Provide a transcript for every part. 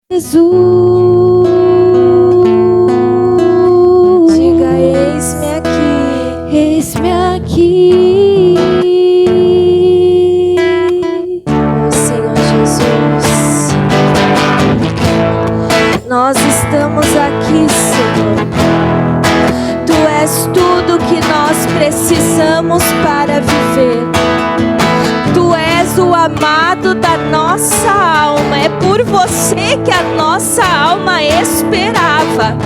Jesus, diga: eis-me aqui, eis-me aqui. oh Senhor Jesus, nós estamos aqui, Senhor. Tu és tudo que nós precisamos para viver. Tu és o amado da nossa alma. É por você que a nossa alma esperava.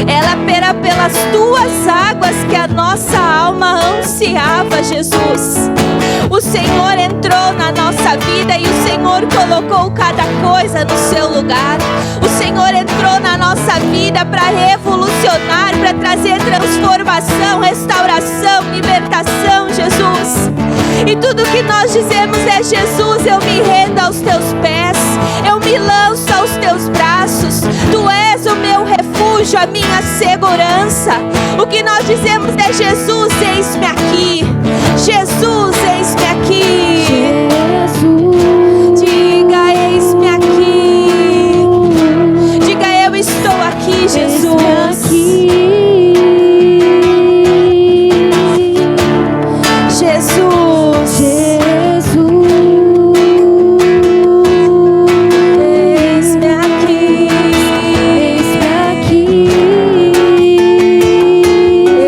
Era pelas tuas águas que a nossa alma ansiava, Jesus. O Senhor entrou na nossa vida e o Senhor colocou cada coisa no seu lugar. O Senhor entrou na nossa vida para revolucionar, para trazer transformação, restauração, libertação, Jesus. E tudo que nós dizemos é: Jesus, eu me rendo aos teus pés, eu me lanço aos teus braços. Tu és o meu refúgio, a minha segurança. O que nós dizemos é: Jesus, eis-me aqui. Jesus, eis-me aqui. Jesus, diga: eis-me aqui. Diga: eu estou aqui, Jesus. Jesus, eis-me aqui. eis-me aqui.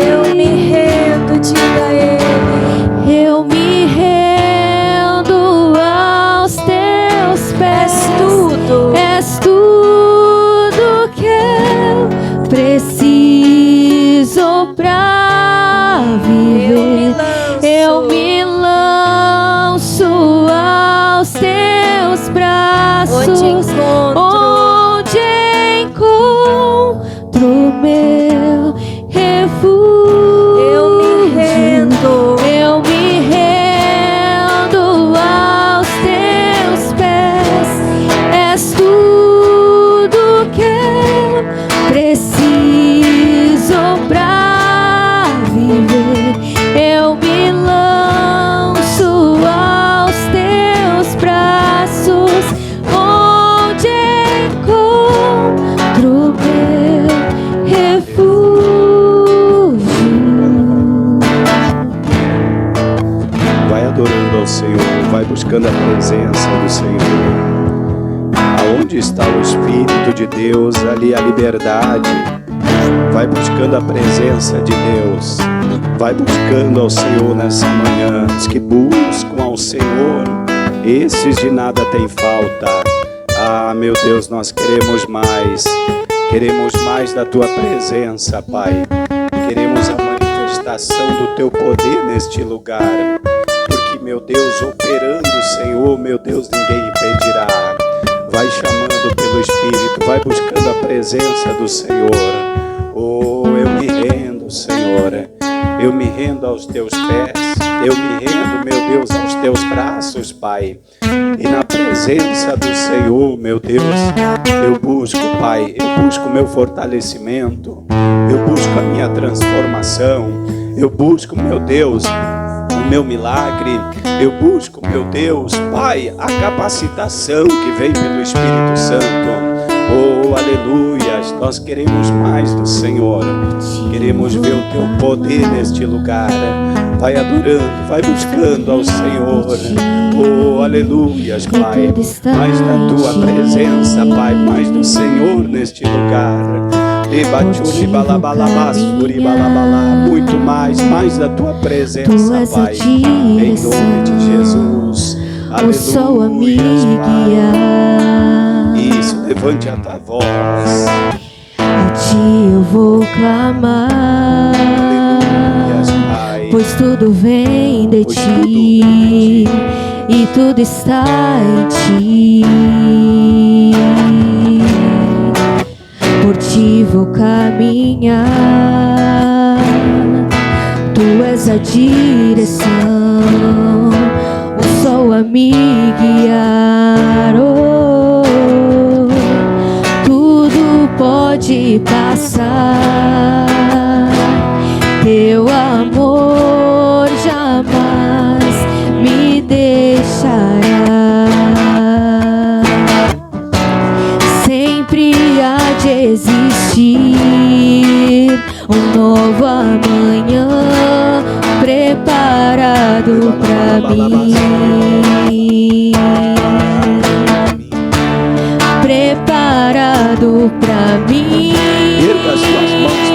Eu me rendo, diga Ele. Eu me rendo aos teus pés. És tudo que eu preciso pra viver. Eu me lanço aos teus braços, onde encontro meu refúgio. Eu me rendo. Eu me rendo aos teus pés. És tudo que eu preciso pra viver. Eu me lanço aos teus braços, onde encontro meu refúgio. Vai adorando ao Senhor, vai buscando a presença do Senhor. Aonde está o Espírito de Deus, ali a liberdade. Vai buscando a presença de Deus. Vai buscando ao Senhor nessa manhã. Os que buscam ao Senhor, esses de nada têm falta. Ah, meu Deus, nós queremos mais. Queremos mais da Tua presença, Pai. Queremos a manifestação do Teu poder neste lugar. Porque, meu Deus, operando, Senhor, meu Deus, ninguém impedirá. Vai chamando pelo Espírito, vai buscando a presença do Senhor. Oh, eu me rendo, Senhor. Eu me rendo aos teus pés. Eu me rendo, meu Deus, aos teus braços, Pai. E na presença do Senhor, meu Deus, eu busco, Pai, eu busco o meu fortalecimento. Eu busco a minha transformação. Eu busco, meu Deus, o meu milagre. Eu busco, meu Deus, Pai, a capacitação que vem pelo Espírito Santo. Oh, aleluias, nós queremos mais do Senhor. Queremos ver o Teu poder neste lugar. Vai adorando, vai buscando ao Senhor. Oh, aleluias, Pai. Mais da Tua presença, Pai, mais do Senhor neste lugar. Muito mais da Tua presença, Pai. Em nome de Jesus. O sol a me Aleluia, guiar. Isso, levante a tua voz. A ti eu vou clamar, Aleluia, Pai. pois tudo vem de Pois ti tudo vem de ti. e tudo está em ti. Por ti vou caminhar, tu és a direção, o sol a me guiar. Oh, tudo pode passar, teu amor jamais me deixará. Sem de existir um novo amanhã preparado pra mim. Preparado pra mim. Erga as tuas mãos.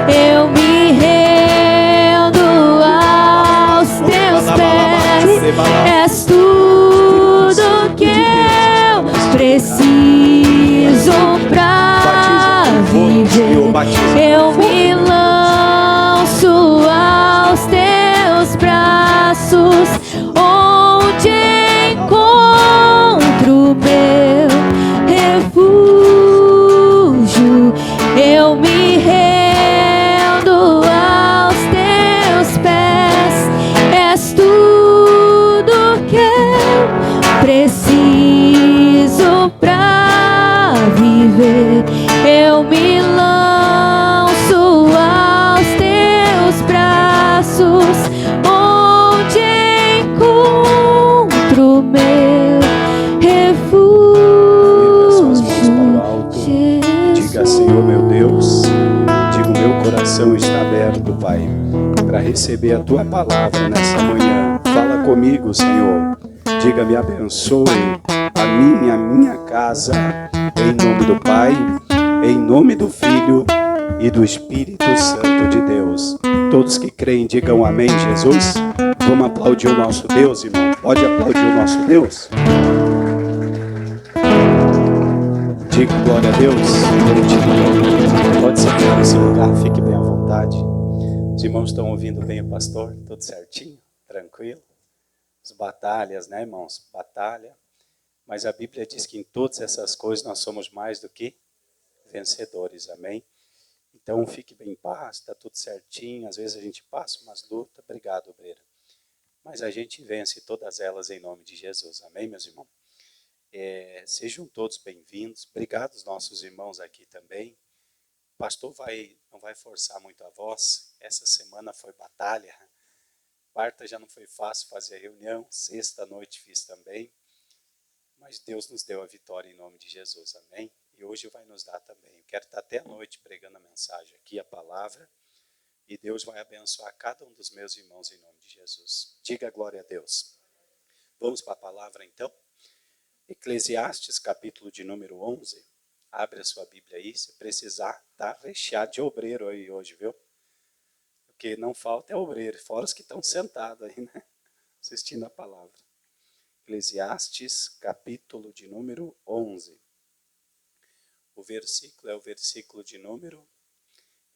Eu me rendo aos teus pés. És tudo que eu preciso pra viver. Eu me lanço aos teus braços, onde encontro meu refúgio. Eu me rendo aos teus pés. És tudo que eu preciso pra viver. Eu me lanço aos teus braços, onde encontro meu refúgio. Diga, Senhor meu Deus, diga, o meu coração está aberto, Pai, para receber a Tua palavra nessa manhã. Fala comigo, Senhor. Diga, me abençoe a minha casa, em nome do Pai, em nome do Filho e do Espírito Santo de Deus. Todos que creem, digam amém, Jesus. Vamos aplaudir o nosso Deus, irmão. Pode aplaudir o nosso Deus. Diga glória a Deus. Pode sentar nesse lugar, fique bem à vontade. Os irmãos estão ouvindo bem o pastor? Tudo certinho? Tranquilo? As batalhas, né, irmãos? Batalha. Mas a Bíblia diz que em todas essas coisas nós somos mais do que vencedores, amém? Então fique bem em paz, está tudo certinho. Às vezes a gente passa umas lutas, obrigado, obreira. Mas a gente vence todas elas em nome de Jesus, amém, meus irmãos? Sejam todos bem-vindos. Obrigado aos nossos irmãos aqui também. O pastor não vai forçar muito a voz. Essa semana foi batalha. Quarta já não foi fácil fazer a reunião. Sexta noite fiz também. Mas Deus nos deu a vitória em nome de Jesus, amém? E hoje vai nos dar também. Eu quero estar até a noite pregando a mensagem aqui, a palavra. E Deus vai abençoar cada um dos meus irmãos em nome de Jesus. Diga glória a Deus. Vamos para a palavra então? Eclesiastes, capítulo de número 11. Abre a sua Bíblia aí. Se precisar, tá recheado de obreiro aí hoje, viu? Porque não falta é obreiro, fora os que estão sentados aí, né? Assistindo a palavra. Eclesiastes, capítulo de número 11. O versículo é o versículo de número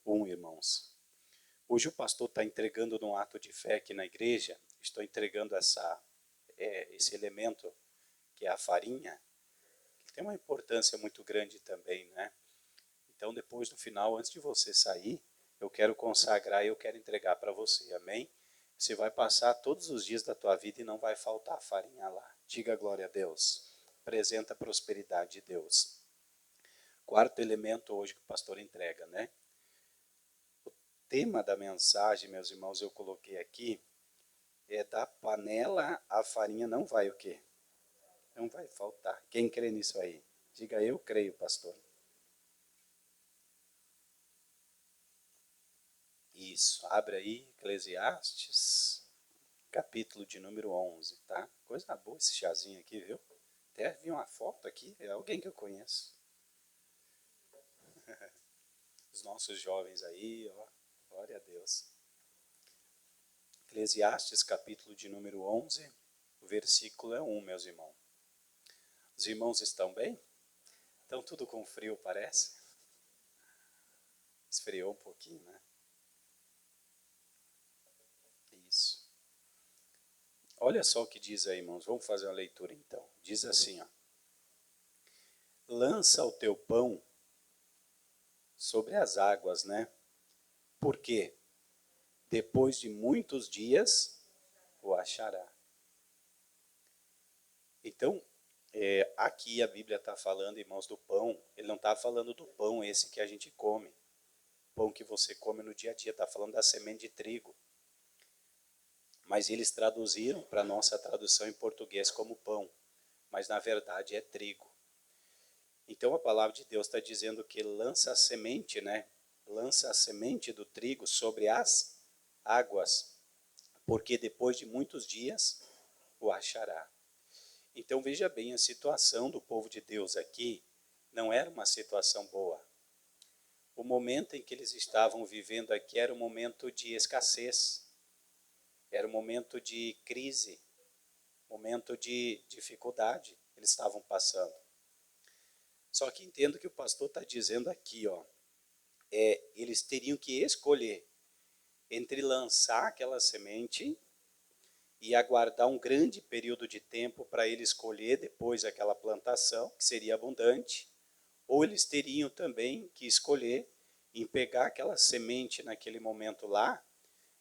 1, irmãos. Hoje o pastor está entregando num ato de fé aqui na igreja. Estou entregando esse elemento, que é a farinha, que tem uma importância muito grande também, né? Então, depois, no final, antes de você sair, eu quero consagrar e eu quero entregar para você, amém? Você vai passar todos os dias da tua vida e não vai faltar farinha lá. Diga glória a Deus. Apresenta a prosperidade de Deus. Quarto elemento hoje que o pastor entrega, né? O tema da mensagem, meus irmãos, eu coloquei aqui, é da panela a farinha não vai o quê? Não vai faltar. Quem crê nisso aí? Diga, eu creio, pastor. Isso, abre aí, Eclesiastes, capítulo de número 11, tá? Coisa boa esse chazinho aqui, viu? Até vi uma foto aqui, é alguém que eu conheço. Os nossos jovens aí, ó, glória a Deus. Eclesiastes, capítulo de número 11, o versículo é 1, meus irmãos. Os irmãos estão bem? Estão tudo com frio, parece? Esfriou um pouquinho, né? Isso. Olha só o que diz aí, irmãos. Vamos fazer uma leitura então. Diz assim, ó. Lança o teu pão sobre as águas, né? Porque depois de muitos dias o achará. Então, aqui a Bíblia está falando, irmãos, do pão. Ele não está falando do pão esse que a gente come. Pão que você come no dia a dia. Está falando da semente de trigo. Mas eles traduziram para a nossa tradução em português como pão. Mas na verdade é trigo. Então a palavra de Deus está dizendo que lança a semente, né? Lança a semente do trigo sobre as águas, porque depois de muitos dias o achará. Então veja bem, a situação do povo de Deus aqui não era uma situação boa. O momento em que eles estavam vivendo aqui era um momento de escassez, era um momento de crise, momento de dificuldade eles estavam passando. Só que entendo que o pastor está dizendo aqui, ó, eles teriam que escolher entre lançar aquela semente e aguardar um grande período de tempo para eles colher depois aquela plantação, que seria abundante, ou eles teriam também que escolher em pegar aquela semente naquele momento lá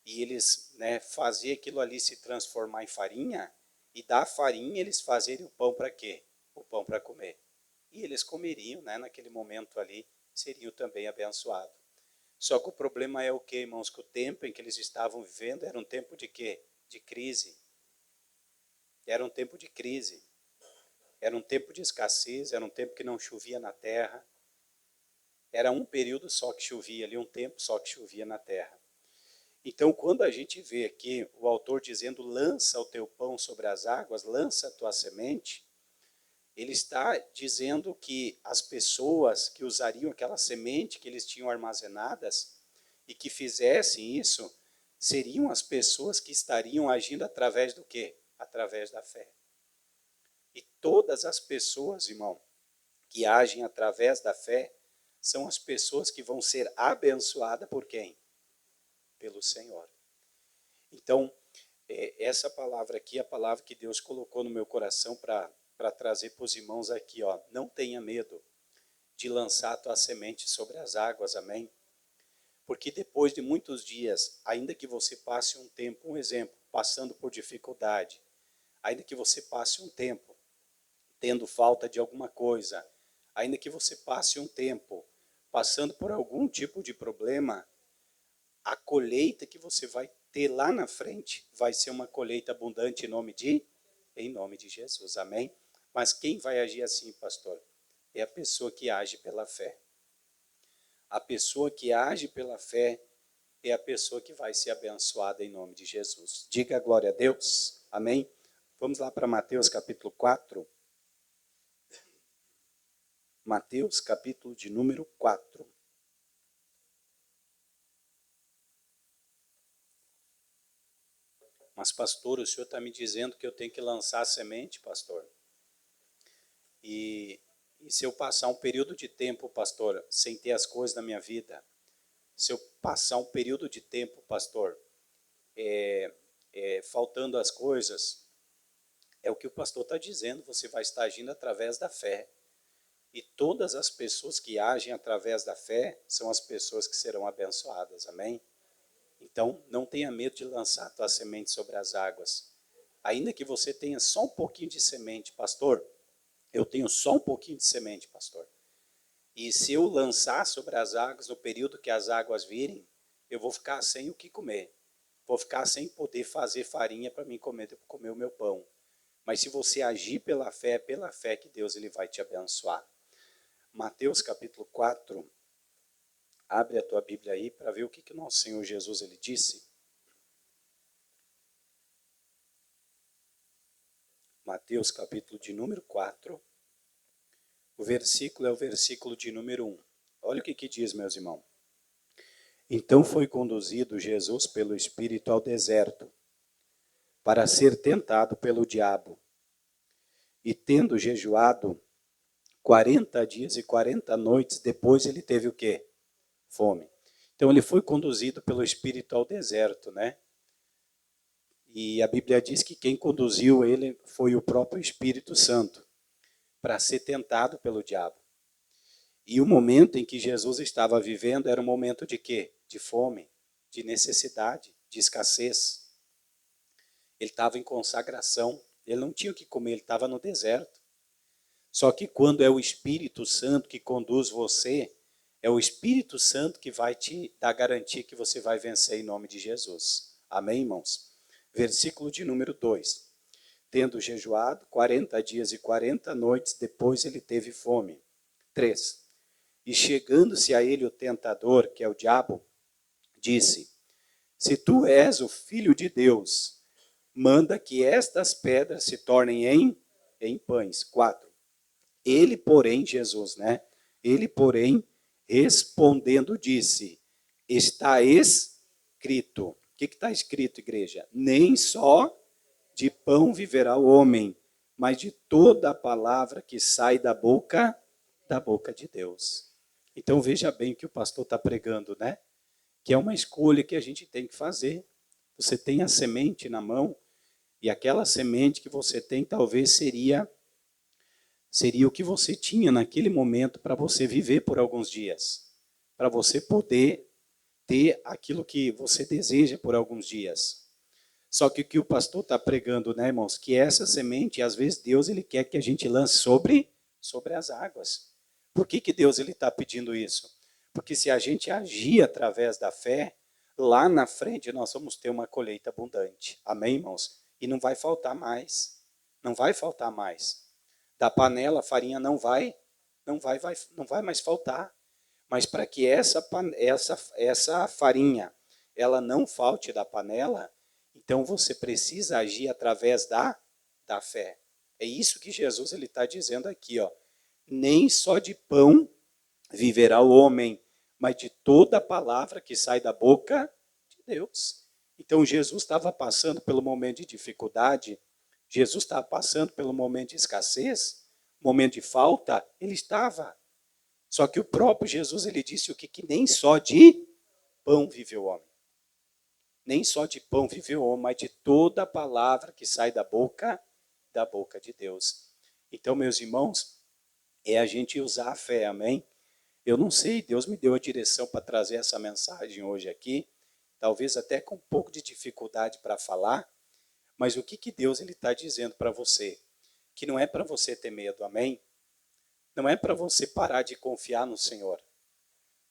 e eles, né, fazer aquilo ali se transformar em farinha e da farinha eles fazerem o pão para quê? O pão para comer. E eles comeriam, né, naquele momento ali, seriam também abençoados. Só que o problema é o quê, irmãos? Que o tempo em que eles estavam vivendo era um tempo de quê? De crise. Era um tempo de crise. Era um tempo de escassez, era um tempo que não chovia na terra. Era um período só que chovia ali, um tempo só que chovia na terra. Então, quando a gente vê aqui o autor dizendo, lança o teu pão sobre as águas, lança a tua semente, ele está dizendo que as pessoas que usariam aquela semente que eles tinham armazenadas e que fizessem isso, seriam as pessoas que estariam agindo através do quê? Através da fé. E todas as pessoas, irmão, que agem através da fé, são as pessoas que vão ser abençoadas por quem? Pelo Senhor. Então, essa palavra aqui é a palavra que Deus colocou no meu coração para trazer para os irmãos aqui, ó. Não tenha medo de lançar a tua semente sobre as águas, amém? Porque depois de muitos dias, ainda que você passe um tempo, um exemplo, passando por dificuldade, ainda que você passe um tempo tendo falta de alguma coisa, ainda que você passe um tempo passando por algum tipo de problema, a colheita que você vai ter lá na frente vai ser uma colheita abundante em nome de Jesus, amém? Mas quem vai agir assim, pastor? É a pessoa que age pela fé. A pessoa que age pela fé é a pessoa que vai ser abençoada em nome de Jesus. Diga glória a Deus, amém? Vamos lá para Mateus capítulo 4. Mateus capítulo de número 4. Mas, pastor, o senhor está me dizendo que eu tenho que lançar a semente, pastor? E se eu passar um período de tempo, pastor, sem ter as coisas na minha vida, se eu passar um período de tempo, pastor, faltando as coisas, é o que o pastor está dizendo, você vai estar agindo através da fé. E todas as pessoas que agem através da fé são as pessoas que serão abençoadas, amém? Então, não tenha medo de lançar a tua semente sobre as águas. Ainda que você tenha só um pouquinho de semente, pastor, eu tenho só um pouquinho de semente, pastor. E se eu lançar sobre as águas, no período que as águas virem, eu vou ficar sem o que comer. Vou ficar sem poder fazer farinha para mim comer o meu pão. Mas se você agir pela fé, é pela fé que Deus ele vai te abençoar. Mateus capítulo 4, abre a tua Bíblia aí para ver o que o nosso Senhor Jesus ele disse. Mateus capítulo de número 4, o versículo é o versículo de número 1. Olha o que diz, meus irmãos. Então foi conduzido Jesus pelo Espírito ao deserto, para ser tentado pelo diabo. E tendo jejuado 40 dias e 40 noites, depois ele teve o quê? Fome. Então ele foi conduzido pelo Espírito ao deserto, né? E a Bíblia diz que quem conduziu ele foi o próprio Espírito Santo, para ser tentado pelo diabo. E o momento em que Jesus estava vivendo era um momento de quê? De fome, de necessidade, de escassez. Ele estava em consagração, ele não tinha o que comer, ele estava no deserto. Só que quando é o Espírito Santo que conduz você, é o Espírito Santo que vai te dar garantia que você vai vencer em nome de Jesus. Amém, irmãos? Versículo de número 2. Tendo jejuado 40 dias e 40 noites, depois ele teve fome. 3. E chegando-se a ele o tentador, que é o diabo, disse: se tu és o Filho de Deus, manda que estas pedras se tornem em pães. 4. Ele, porém, Jesus, né? Ele, porém, respondendo, disse: está escrito. O que está escrito, igreja? Nem só de pão viverá o homem, mas de toda a palavra que sai da boca de Deus. Então veja bem o que o pastor está pregando, né? Que é uma escolha que a gente tem que fazer. Você tem a semente na mão, e aquela semente que você tem talvez seria o que você tinha naquele momento para você viver por alguns dias, para você poder ter aquilo que você deseja por alguns dias. Só que o que o pastor está pregando, né, irmãos, que essa semente, às vezes Deus ele quer que a gente lance sobre as águas. Por que Deus ele está pedindo isso? Porque se a gente agir através da fé, lá na frente nós vamos ter uma colheita abundante. Amém, irmãos? E não vai faltar mais. Não vai faltar mais. Da panela a farinha não vai mais faltar. Mas para que essa farinha ela não falte da panela, então você precisa agir através da fé. É isso que Jesus ele está dizendo aqui, ó. Nem só de pão viverá o homem, mas de toda a palavra que sai da boca de Deus. Então Jesus estava passando pelo momento de dificuldade, Jesus estava passando pelo momento de escassez, momento de falta, ele estava. Só que o próprio Jesus ele disse o que nem só de pão vive o homem. Nem só de pão vive o homem, mas de toda a palavra que sai da boca de Deus. Então, meus irmãos, é a gente usar a fé, amém? Eu não sei, Deus me deu a direção para trazer essa mensagem hoje aqui, talvez até com um pouco de dificuldade para falar, mas o que Deus está dizendo para você? Que não é para você ter medo, amém? Não é para você parar de confiar no Senhor.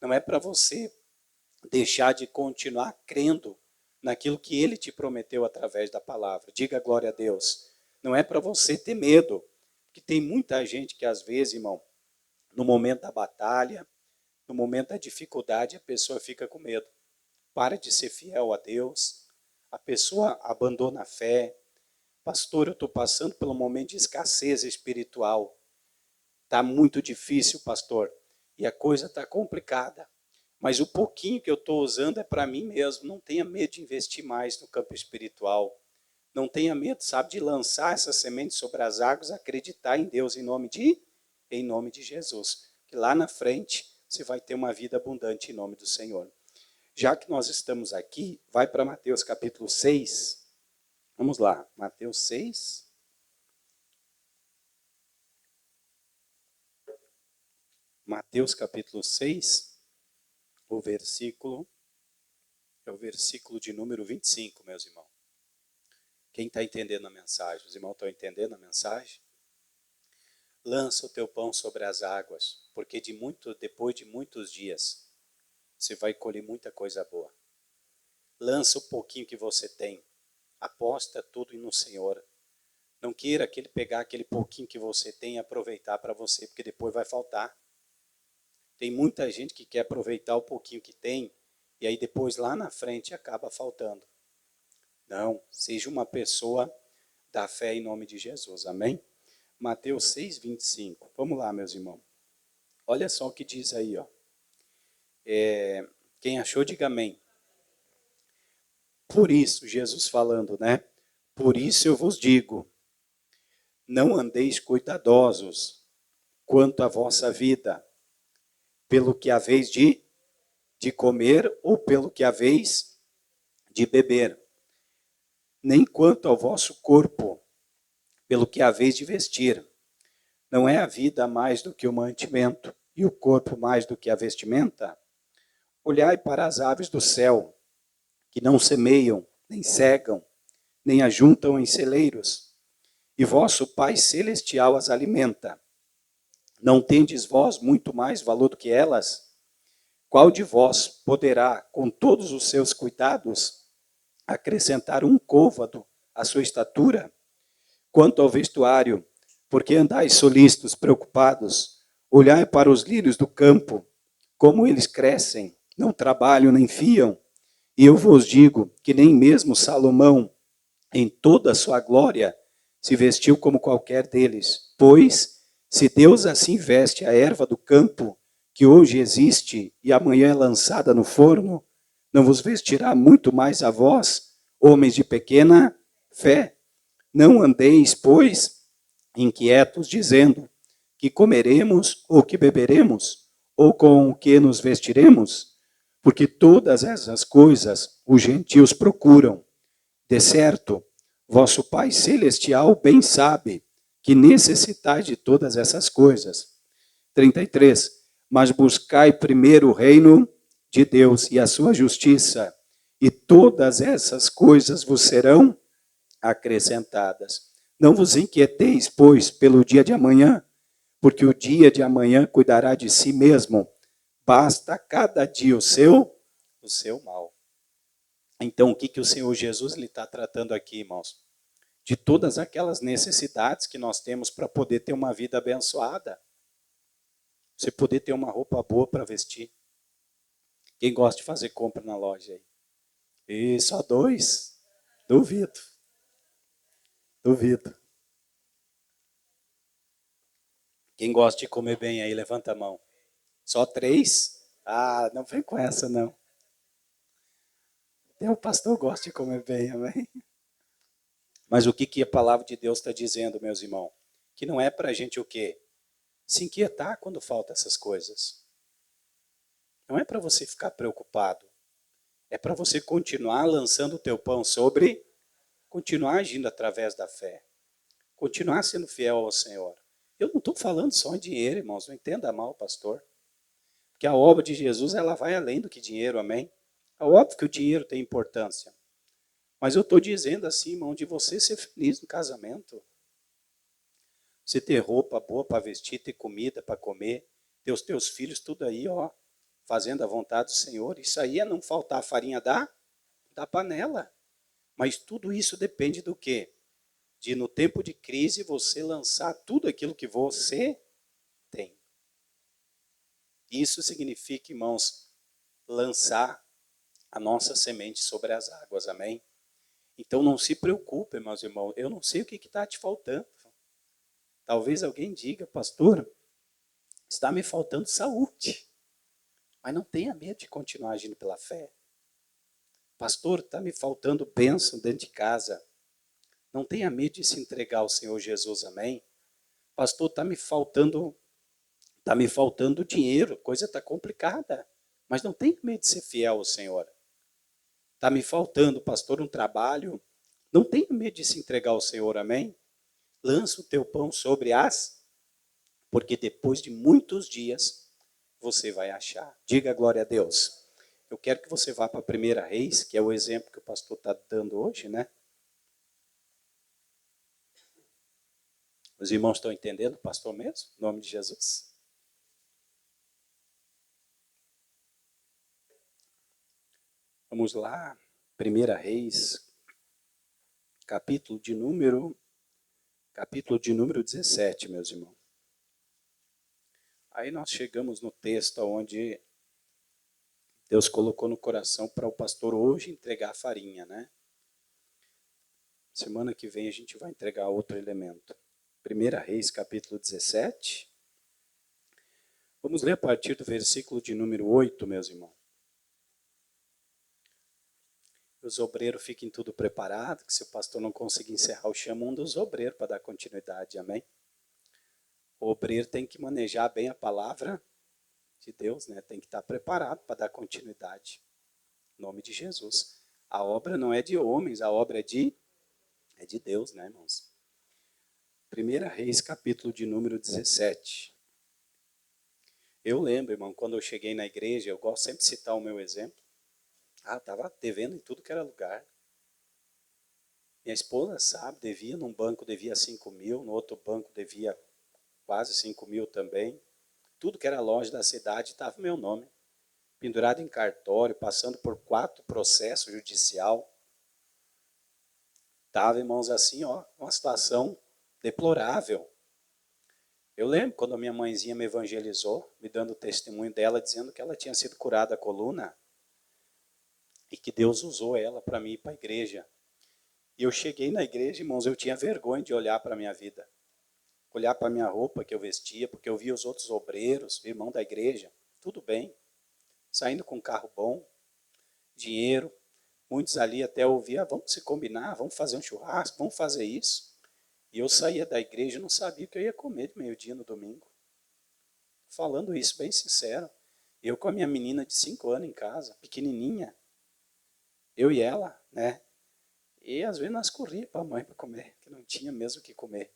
Não é para você deixar de continuar crendo naquilo que Ele te prometeu através da palavra. Diga glória a Deus. Não é para você ter medo, porque tem muita gente que às vezes, irmão, no momento da batalha, no momento da dificuldade, a pessoa fica com medo. Para de ser fiel a Deus, a pessoa abandona a fé. Pastor, eu estou passando pelo momento de escassez espiritual. Está muito difícil, pastor, e a coisa está complicada. Mas o pouquinho que eu estou usando é para mim mesmo. Não tenha medo de investir mais no campo espiritual. Não tenha medo, sabe, de lançar essa semente sobre as águas, acreditar em Deus em nome de Jesus. Que lá na frente você vai ter uma vida abundante em nome do Senhor. Já que nós estamos aqui, vai para Mateus capítulo 6. Vamos lá, Mateus 6. Mateus capítulo 6, o versículo de número 25, meus irmãos. Quem está entendendo a mensagem? Os irmãos estão entendendo a mensagem? Lança o teu pão sobre as águas, porque depois de muitos dias, você vai colher muita coisa boa. Lança o pouquinho que você tem. Aposta tudo no Senhor. Não queira pegar aquele pouquinho que você tem e aproveitar para você, porque depois vai faltar. Tem muita gente que quer aproveitar o pouquinho que tem, e aí depois lá na frente acaba faltando. Não, seja uma pessoa da fé em nome de Jesus, amém? Mateus 6, 25. Vamos lá, meus irmãos. Olha só o que diz aí, ó. Quem achou, diga amém. Por isso, Jesus falando, né? Por isso eu vos digo, não andeis cuidadosos quanto à vossa vida, pelo que haveis de comer ou pelo que haveis de beber, nem quanto ao vosso corpo, pelo que haveis de vestir. Não é a vida mais do que o mantimento, e o corpo mais do que a vestimenta? Olhai para as aves do céu, que não semeiam, nem cegam, nem ajuntam em celeiros, e vosso Pai Celestial as alimenta. Não tendes vós muito mais valor do que elas? Qual de vós poderá, com todos os seus cuidados, acrescentar um côvado à sua estatura? Quanto ao vestuário, por que andais solícitos, preocupados? Olhai para os lírios do campo, como eles crescem, não trabalham nem fiam. E eu vos digo que nem mesmo Salomão, em toda a sua glória, se vestiu como qualquer deles. Pois, se Deus assim veste a erva do campo, que hoje existe e amanhã é lançada no forno, não vos vestirá muito mais a vós, homens de pequena fé? Não andeis, pois, inquietos, dizendo: que comeremos ou que beberemos, ou com o que nos vestiremos? Porque todas essas coisas os gentios procuram. De certo, vosso Pai Celestial bem sabe que necessitais de todas essas coisas. 33. Mas buscai primeiro o reino de Deus e a sua justiça, e todas essas coisas vos serão acrescentadas. Não vos inquieteis, pois, pelo dia de amanhã, porque o dia de amanhã cuidará de si mesmo. Basta cada dia o seu mal. Então, o que o Senhor Jesus está tratando aqui, irmãos? De todas aquelas necessidades que nós temos para poder ter uma vida abençoada. Você poder ter uma roupa boa para vestir. Quem gosta de fazer compra na loja aí? E só dois? Duvido. Duvido. Quem gosta de comer bem aí, levanta a mão. Só 3? Ah, não vem com essa, não. Até o pastor gosta de comer bem, amém? Mas o que a palavra de Deus está dizendo, meus irmãos? Que não é para a gente o quê? Se inquietar quando faltam essas coisas. Não é para você ficar preocupado. É para você continuar lançando o teu pão sobre, continuar agindo através da fé. Continuar sendo fiel ao Senhor. Eu não estou falando só em dinheiro, irmãos. Não entenda mal, pastor. Porque a obra de Jesus, ela vai além do que dinheiro, amém? É óbvio que o dinheiro tem importância. Mas eu estou dizendo assim, irmão, de você ser feliz no casamento. Você ter roupa boa para vestir, ter comida para comer, ter os teus filhos tudo aí, ó, fazendo a vontade do Senhor. Isso aí é não faltar a farinha da panela. Mas tudo isso depende do quê? De no tempo de crise você lançar tudo aquilo que você tem. Isso significa, irmãos, lançar a nossa semente sobre as águas, amém? Então não se preocupe, meus irmãos, eu não sei o que está te faltando. Talvez alguém diga, pastor, está me faltando saúde. Mas não tenha medo de continuar agindo pela fé. Pastor, está me faltando bênção dentro de casa. Não tenha medo de se entregar ao Senhor Jesus, amém? Pastor, está me faltando dinheiro, coisa está complicada. Mas não tenha medo de ser fiel ao Senhor. Está me faltando, pastor, um trabalho. Não tenha medo de se entregar ao Senhor, amém? Lança o teu pão sobre porque depois de muitos dias você vai achar. Diga glória a Deus. Eu quero que você vá para a 1 Reis, que é o exemplo que o pastor está dando hoje, né? Os irmãos estão entendendo, pastor mesmo? Em nome de Jesus. Vamos lá, 1 Reis, capítulo de número 17, meus irmãos. Aí nós chegamos no texto onde Deus colocou no coração para o pastor hoje entregar a farinha, né? Semana que vem a gente vai entregar outro elemento. 1 Reis, capítulo 17. Vamos ler a partir do versículo de número 8, meus irmãos. Os obreiros fiquem tudo preparado, que se o pastor não conseguir encerrar, eu chamo um dos obreiros para dar continuidade, amém? O obreiro tem que manejar bem a palavra de Deus, né? Tem que estar preparado para dar continuidade. Em nome de Jesus. A obra não é de homens, a obra é de Deus, né, irmãos? 1 Reis, capítulo de número 17. Eu lembro, irmão, quando eu cheguei na igreja, eu gosto sempre de citar o meu exemplo. Estava devendo em tudo que era lugar. Minha esposa sabe, devia num banco, devia 5 mil, no outro banco devia quase 5 mil também. Tudo que era loja da cidade estava meu nome. Pendurado em cartório, passando por 4 processos judicial. Estava, irmãos, assim, ó, uma situação deplorável. Eu lembro quando a minha mãezinha me evangelizou, me dando o testemunho dela, dizendo que ela tinha sido curada da coluna e que Deus usou ela para mim ir para a igreja. E eu cheguei na igreja, irmãos, eu tinha vergonha de olhar para a minha vida. Olhar para a minha roupa que eu vestia, porque eu via os outros obreiros, irmão da igreja, tudo bem, saindo com um carro bom, dinheiro. Muitos ali até ouviam, vamos se combinar, vamos fazer um churrasco, vamos fazer isso. E eu saía da igreja e não sabia o que eu ia comer de meio-dia no domingo. Falando isso bem sincero, eu com a minha menina de 5 anos em casa, pequenininha, eu e ela, né? E às vezes nós corríamos para a mãe para comer, que não tinha mesmo o que comer.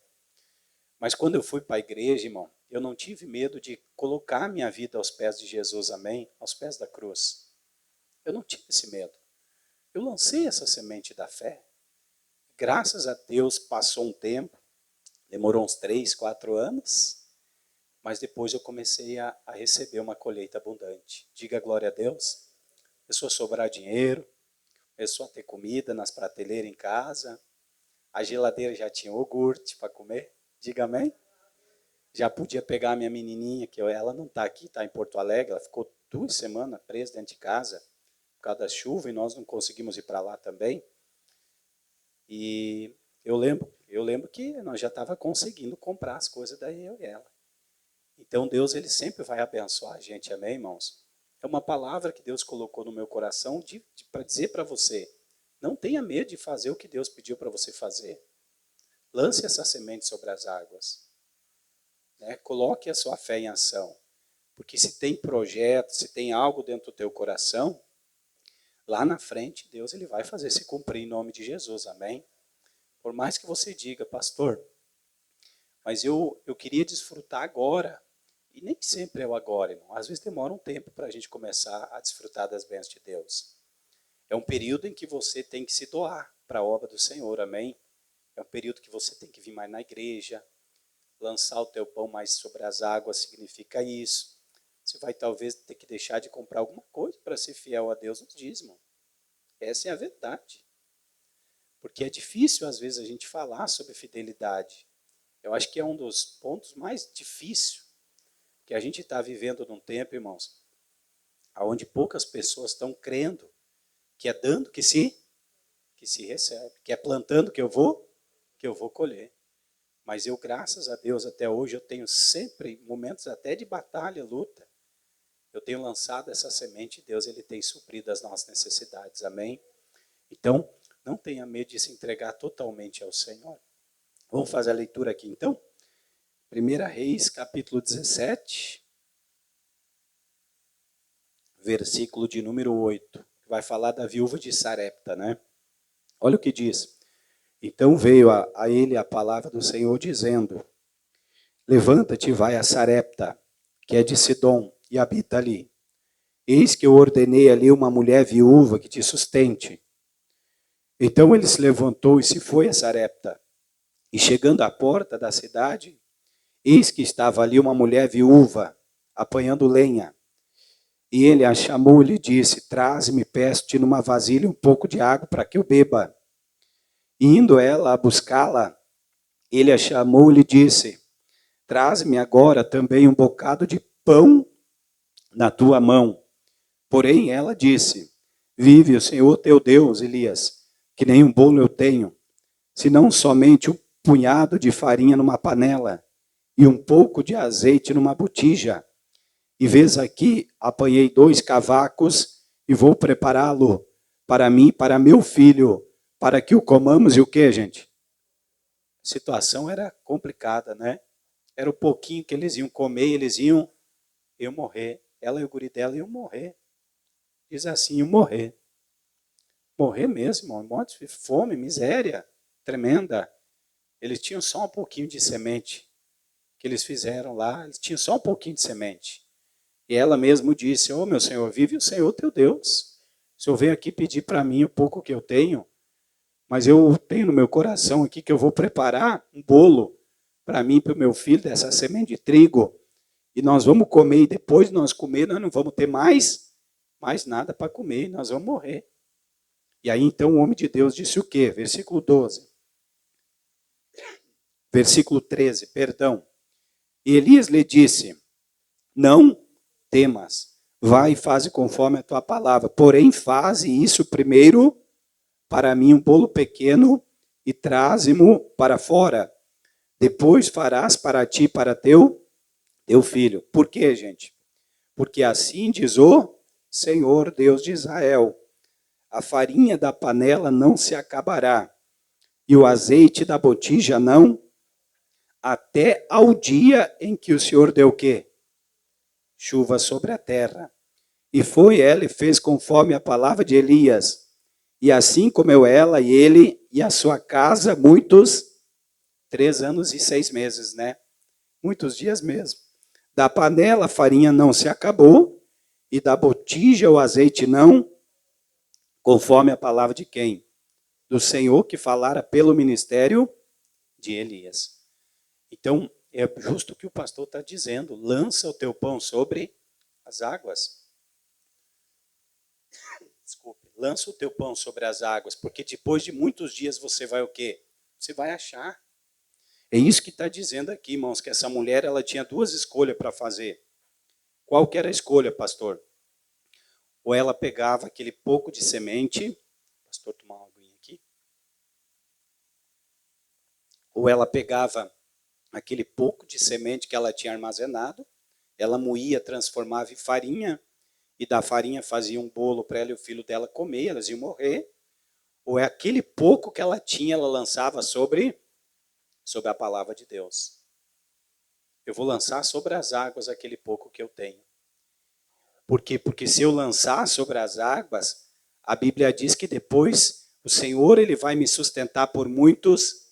Mas quando eu fui para a igreja, irmão, eu não tive medo de colocar minha vida aos pés de Jesus, amém? Aos pés da cruz. Eu não tive esse medo. Eu lancei essa semente da fé. Graças a Deus passou um tempo, demorou uns 3, 4 anos, mas depois eu comecei a receber uma colheita abundante. Diga glória a Deus. Começou a sobrar dinheiro, começou a ter comida nas prateleiras em casa, a geladeira já tinha iogurte para comer. Diga amém. Já podia pegar a minha menininha, que ela não está aqui, está em Porto Alegre, ela ficou 2 semanas presa dentro de casa, por causa da chuva, e nós não conseguimos ir para lá também. E eu lembro que nós já estávamos conseguindo comprar as coisas daí, eu e ela. Então Deus, ele sempre vai abençoar a gente, amém, irmãos? É uma palavra que Deus colocou no meu coração para dizer para você, não tenha medo de fazer o que Deus pediu para você fazer. Lance essa semente sobre as águas. Né? Coloque a sua fé em ação. Porque se tem projeto, se tem algo dentro do teu coração, lá na frente, Deus, ele vai fazer se cumprir em nome de Jesus, amém? Por mais que você diga, pastor, mas eu queria desfrutar agora. E nem sempre é o agora, irmão. Às vezes demora um tempo para a gente começar a desfrutar das bênçãos de Deus. É um período em que você tem que se doar para a obra do Senhor, amém? É um período que você tem que vir mais na igreja, lançar o teu pão mais sobre as águas significa isso. Você vai talvez ter que deixar de comprar alguma coisa para ser fiel a Deus no dízimo. Essa é a verdade. Porque é difícil às vezes a gente falar sobre fidelidade. Eu acho que é um dos pontos mais difíceis que a gente está vivendo num tempo, irmãos, onde poucas pessoas estão crendo que é dando que se recebe, que é plantando que eu vou colher. Mas eu, graças a Deus, até hoje, eu tenho sempre momentos até de batalha, luta. Eu tenho lançado essa semente e Deus, ele tem suprido as nossas necessidades, amém? Então, não tenha medo de se entregar totalmente ao Senhor. Vamos fazer a leitura aqui, então? 1 Reis, capítulo 17, versículo de número 8. Vai falar da viúva de Sarepta, né? Olha o que diz. Então veio a ele a palavra do Senhor dizendo, levanta-te e vai a Sarepta, que é de Sidom, e habita ali. Eis que eu ordenei ali uma mulher viúva que te sustente. Então ele se levantou e se foi a Sarepta. E chegando à porta da cidade, eis que estava ali uma mulher viúva, apanhando lenha. E ele a chamou e lhe disse, traze-me, peço-te numa vasilha um pouco de água para que eu beba. E indo ela a buscá-la, ele a chamou e lhe disse, traze-me agora também um bocado de pão na tua mão. Porém ela disse, vive o Senhor teu Deus, Elias, que nem um bolo eu tenho, senão somente um punhado de farinha numa panela e um pouco de azeite numa botija. E vês aqui, apanhei 2 cavacos e vou prepará-lo para mim e para meu filho, para que o comamos. E o que, gente? A situação era complicada, né? Era o pouquinho que eles iam comer, eles iam morrer. Ela e o guri dela iam morrer. Diz assim, iam morrer. Morrer mesmo, irmão. Morte de fome, miséria tremenda. Eles tinham só um pouquinho de semente que eles fizeram lá. Eles tinham só um pouquinho de semente. E ela mesmo disse, meu Senhor, vive o Senhor teu Deus. O Senhor veio aqui pedir para mim o pouco que eu tenho, mas eu tenho no meu coração aqui que eu vou preparar um bolo para mim e para o meu filho dessa semente de trigo. E nós vamos comer, e depois de nós comer, nós não vamos ter mais nada para comer, nós vamos morrer. E aí então o homem de Deus disse o quê? Versículo 13, perdão. E Elias lhe disse: não temas, vai e faze conforme a tua palavra. Porém, faze isso primeiro para mim um bolo pequeno e traze-mo para fora. Depois farás para ti e para teu filho. Por quê, gente? Porque assim diz o Senhor Deus de Israel: a farinha da panela não se acabará, e o azeite da botija não, até ao dia em que o Senhor deu o quê? Chuva sobre a terra. E foi ela e fez conforme a palavra de Elias. E assim comeu ela e ele e a sua casa muitos 3 anos e 6 meses, né? Muitos dias mesmo. Da panela a farinha não se acabou, e da botija o azeite não, conforme a palavra de quem? Do Senhor que falara pelo ministério de Elias. Então, é justo o que o pastor está dizendo: lança o teu pão sobre as águas. Desculpe, lança o teu pão sobre as águas, porque depois de muitos dias você vai o quê? Você vai achar. É isso que está dizendo aqui, irmãos, que essa mulher ela tinha duas escolhas para fazer. Qual que era a escolha, pastor? Ou ela pegava aquele pouco de semente, pastor, tomar uma aguinha aqui. Ou ela pegava aquele pouco de semente que ela tinha armazenado, ela moía, transformava em farinha, e da farinha fazia um bolo para ela e o filho dela comer, elas iam morrer. Ou é aquele pouco que ela tinha, ela lançava sobre a palavra de Deus. Eu vou lançar sobre as águas aquele pouco que eu tenho. Por quê? Porque se eu lançar sobre as águas, a Bíblia diz que depois o Senhor ele vai me sustentar por muitos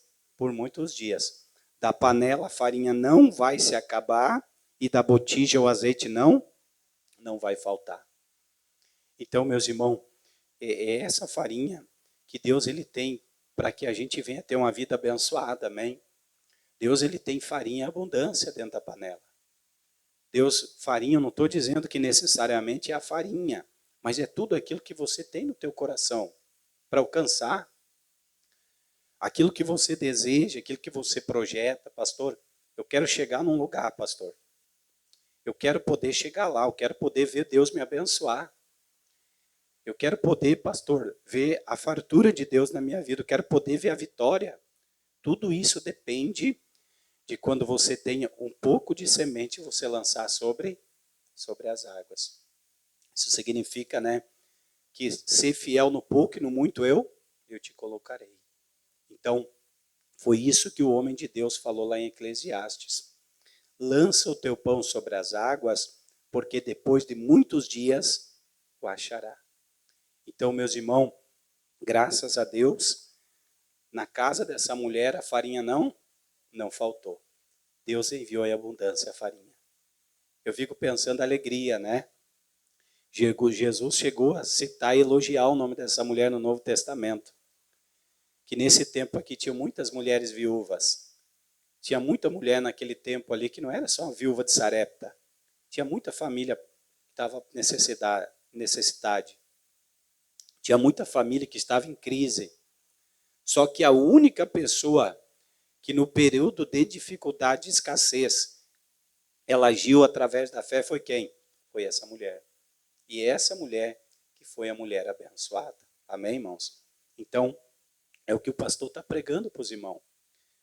dias. Da panela a farinha não vai se acabar e da botija o azeite não vai faltar. Então, meus irmãos, é essa farinha que Deus ele tem para que a gente venha ter uma vida abençoada, amém? Deus ele tem farinha em abundância dentro da panela. Deus, farinha, eu não estou dizendo que necessariamente é a farinha, mas é tudo aquilo que você tem no teu coração para alcançar aquilo que você deseja, aquilo que você projeta. Pastor, eu quero chegar num lugar, pastor. Eu quero poder chegar lá, eu quero poder ver Deus me abençoar. Eu quero poder, pastor, ver a fartura de Deus na minha vida, eu quero poder ver a vitória. Tudo isso depende de quando você tenha um pouco de semente, você lançar sobre as águas. Isso significa, né, que ser fiel no pouco e no muito eu te colocarei. Então, foi isso que o homem de Deus falou lá em Eclesiastes. Lança o teu pão sobre as águas, porque depois de muitos dias o achará. Então, meus irmãos, graças a Deus, na casa dessa mulher a farinha não faltou. Deus enviou em abundância a farinha. Eu fico pensando a alegria, né? Jesus chegou a citar e elogiar o nome dessa mulher no Novo Testamento. Que nesse tempo aqui tinha muitas mulheres viúvas. Tinha muita mulher naquele tempo ali que não era só uma viúva de Sarepta. Tinha muita família que estava necessidade. Tinha muita família que estava em crise. Só que a única pessoa que no período de dificuldade e escassez, ela agiu através da fé foi quem? Foi essa mulher. E essa mulher que foi a mulher abençoada. Amém, irmãos? Então, é o que o pastor está pregando para os irmãos.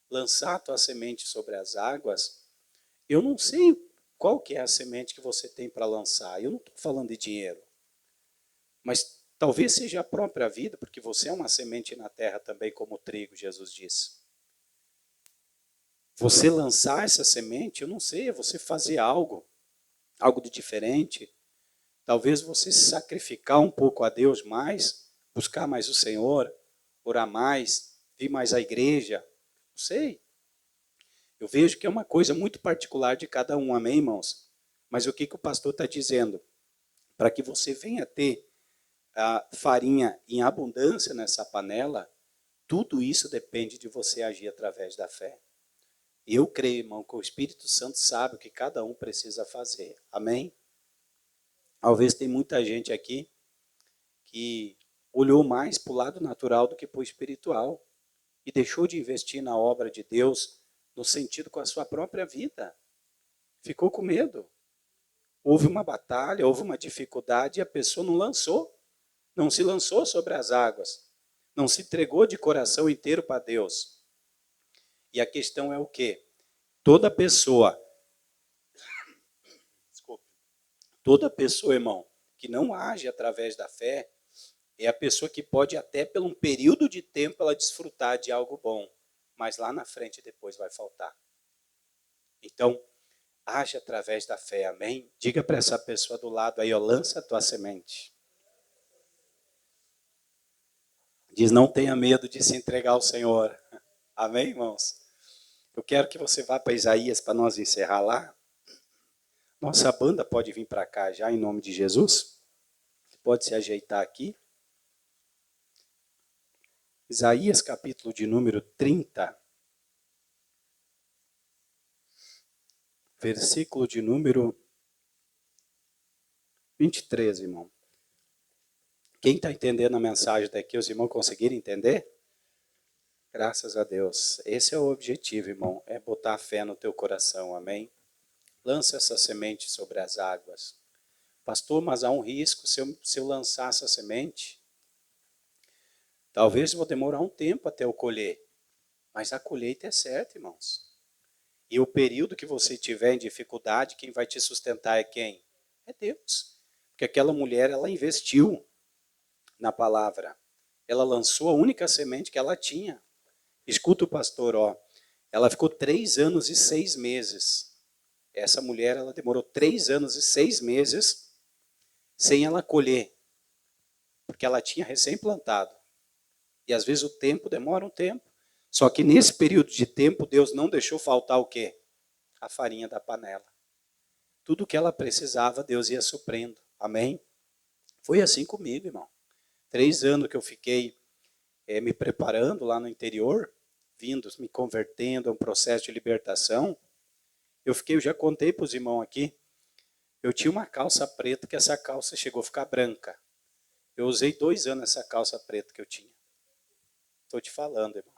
Lançar a tua semente sobre as águas. Eu não sei qual que é a semente que você tem para lançar. Eu não estou falando de dinheiro. Mas talvez seja a própria vida, porque você é uma semente na terra também, como o trigo, Jesus disse. Você lançar essa semente, eu não sei, é você fazer algo de diferente. Talvez você se sacrificar um pouco a Deus mais, buscar mais o Senhor, orar mais, vir mais à igreja. Não sei. Eu vejo que é uma coisa muito particular de cada um, amém, irmãos? Mas o que o pastor está dizendo? Para que você venha ter a farinha em abundância nessa panela, tudo isso depende de você agir através da fé. Eu creio, irmão, que o Espírito Santo sabe o que cada um precisa fazer. Amém? Talvez tem muita gente aqui que olhou mais para o lado natural do que para o espiritual e deixou de investir na obra de Deus no sentido com a sua própria vida. ficou com medo. Houve uma batalha, houve uma dificuldade e a pessoa não se lançou sobre as águas, não se entregou de coração inteiro para Deus. E a questão é o quê? Toda pessoa, irmão, que não age através da fé, é a pessoa que pode até por um período de tempo ela desfrutar de algo bom, mas lá na frente depois vai faltar. Então, age através da fé, amém? Diga para essa pessoa do lado aí, ó, lança a tua semente. Diz, não tenha medo de se entregar ao Senhor. Amém, irmãos? Eu quero que você vá para Isaías para nós encerrar lá. Nossa banda pode vir para cá já, em nome de Jesus. Pode se ajeitar aqui. Isaías, capítulo de número 30. Versículo de número 23, irmão. Quem está entendendo a mensagem daqui, os irmãos conseguiram entender? Graças a Deus. Esse é o objetivo, irmão, é botar a fé no teu coração, amém? Lança essa semente sobre as águas. Pastor, mas há um risco se eu lançar essa semente. Talvez eu vou demorar um tempo até eu colher. Mas a colheita é certa, irmãos. E o período que você tiver em dificuldade, quem vai te sustentar é quem? É Deus. Porque aquela mulher, ela investiu na palavra. Ela lançou a única semente que ela tinha. Escuta o pastor, ó. Ela ficou 3 anos e 6 meses. Essa mulher, ela demorou 3 anos e 6 meses sem ela colher. Porque ela tinha recém-plantado. E às vezes o tempo demora um tempo. Só que nesse período de tempo, Deus não deixou faltar o quê? A farinha da panela. Tudo que ela precisava, Deus ia suprindo. Amém? Foi assim comigo, irmão. 3 anos que eu fiquei me preparando lá no interior, vindo, me convertendo a um processo de libertação. Eu já contei para os irmãos aqui, eu tinha uma calça preta que essa calça chegou a ficar branca. Eu usei 2 anos essa calça preta que eu tinha. Estou te falando, irmão.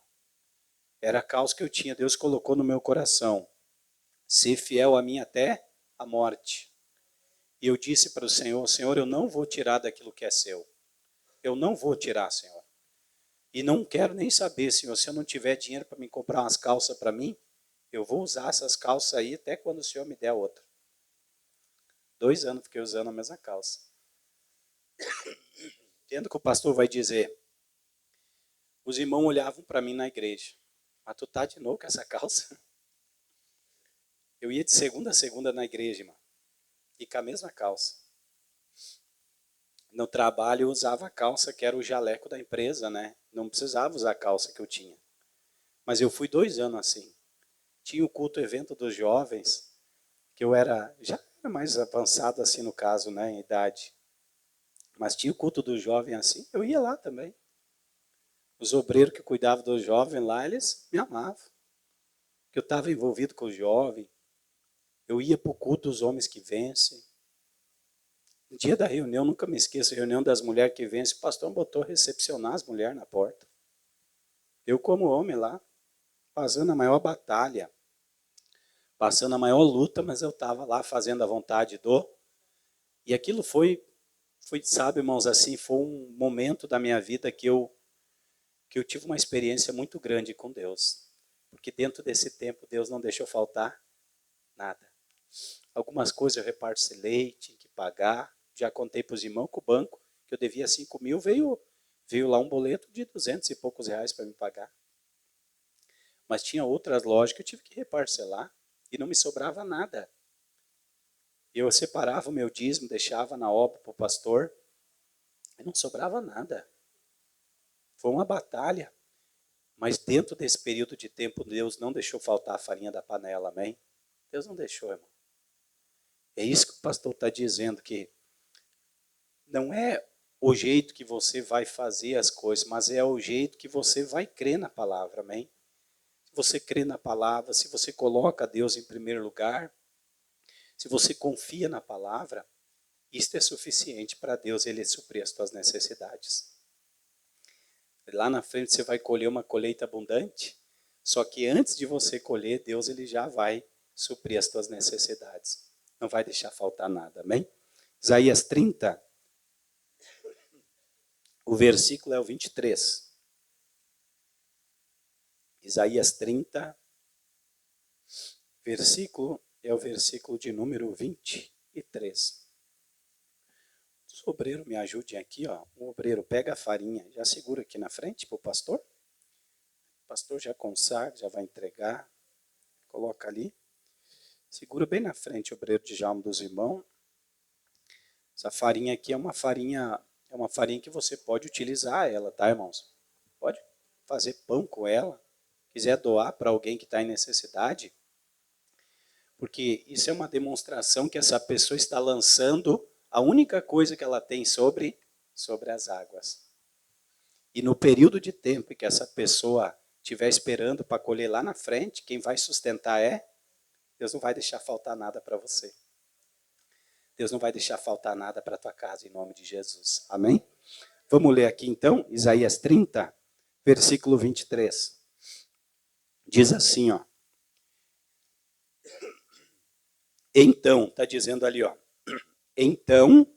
Era a calça que eu tinha, Deus colocou no meu coração. Ser fiel a mim até a morte. E eu disse para o Senhor, Senhor, eu não vou tirar daquilo que é seu. Eu não vou tirar, Senhor. E não quero nem saber, Senhor, se eu não tiver dinheiro para me comprar umas calças para mim, eu vou usar essas calças aí até quando o Senhor me der outra. 2 anos fiquei usando a mesma calça. Entendo que o pastor vai dizer. Os irmãos olhavam para mim na igreja. Mas tu tá de novo com essa calça? Eu ia de segunda a segunda na igreja, irmão. E com a mesma calça. No trabalho eu usava a calça que era o jaleco da empresa, né? Não precisava usar a calça que eu tinha. Mas eu fui 2 anos assim. Tinha o culto evento dos jovens, que eu já era mais avançado assim no caso, né, em idade. Mas tinha o culto do jovem assim, eu ia lá também. Os obreiros que cuidavam dos jovens lá, eles me amavam. Porque eu estava envolvido com os jovens. Eu ia para o culto dos homens que vencem. No dia da reunião, nunca me esqueço, a reunião das mulheres que vencem, o pastor botou recepcionar as mulheres na porta. Eu como homem lá, fazendo a maior batalha, passando a maior luta, mas eu estava lá fazendo a vontade do... E aquilo foi, sabe, irmãos, assim, foi um momento da minha vida que eu tive uma experiência muito grande com Deus. Porque dentro desse tempo, Deus não deixou faltar nada. Algumas coisas eu reparto leite, tinha que pagar. Já contei para os irmãos que o banco, que eu devia 5 mil, veio lá um boleto de 200 e poucos reais para me pagar. Mas tinha outras lojas que eu tive que reparcelar e não me sobrava nada. Eu separava o meu dízimo, deixava na obra para o pastor e não sobrava nada. Foi uma batalha. Mas dentro desse período de tempo, Deus não deixou faltar a farinha da panela, amém? Deus não deixou, irmão. É isso que o pastor está dizendo, que não é o jeito que você vai fazer as coisas, mas é o jeito que você vai crer na palavra, amém? Se você crê na palavra, se você coloca Deus em primeiro lugar, se você confia na palavra, isto é suficiente para Deus ele suprir as suas necessidades. Lá na frente você vai colher uma colheita abundante, só que antes de você colher, Deus ele já vai suprir as tuas necessidades. Não vai deixar faltar nada, amém? Isaías 30, o versículo é o 23. Isaías 30, versículo é o versículo de número 23. Os obreiros me ajudem aqui, ó. O obreiro pega a farinha, já segura aqui na frente para o pastor. O pastor já consagra, já vai entregar. Coloca ali. Segura bem na frente, obreiro de Djalma dos Irmãos. Essa farinha aqui é uma farinha que você pode utilizar ela, tá, irmãos? Pode fazer pão com ela. Quiser doar para alguém que está em necessidade. Porque isso é uma demonstração que essa pessoa está lançando a única coisa que ela tem sobre as águas. E no período de tempo que essa pessoa estiver esperando para colher lá na frente, quem vai sustentar Deus não vai deixar faltar nada para você. Deus não vai deixar faltar nada para a tua casa, em nome de Jesus. Amém? Vamos ler aqui então, Isaías 30, versículo 23. Diz assim, ó. Então, está dizendo ali, ó. Então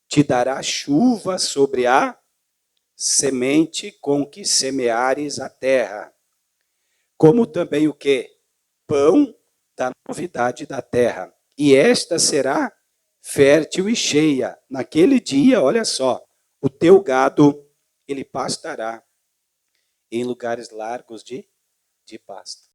te dará chuva sobre a semente com que semeares a terra. Como também o quê? Pão da novidade da terra. E esta será fértil e cheia. Naquele dia, olha só, o teu gado, ele pastará em lugares largos de pasto.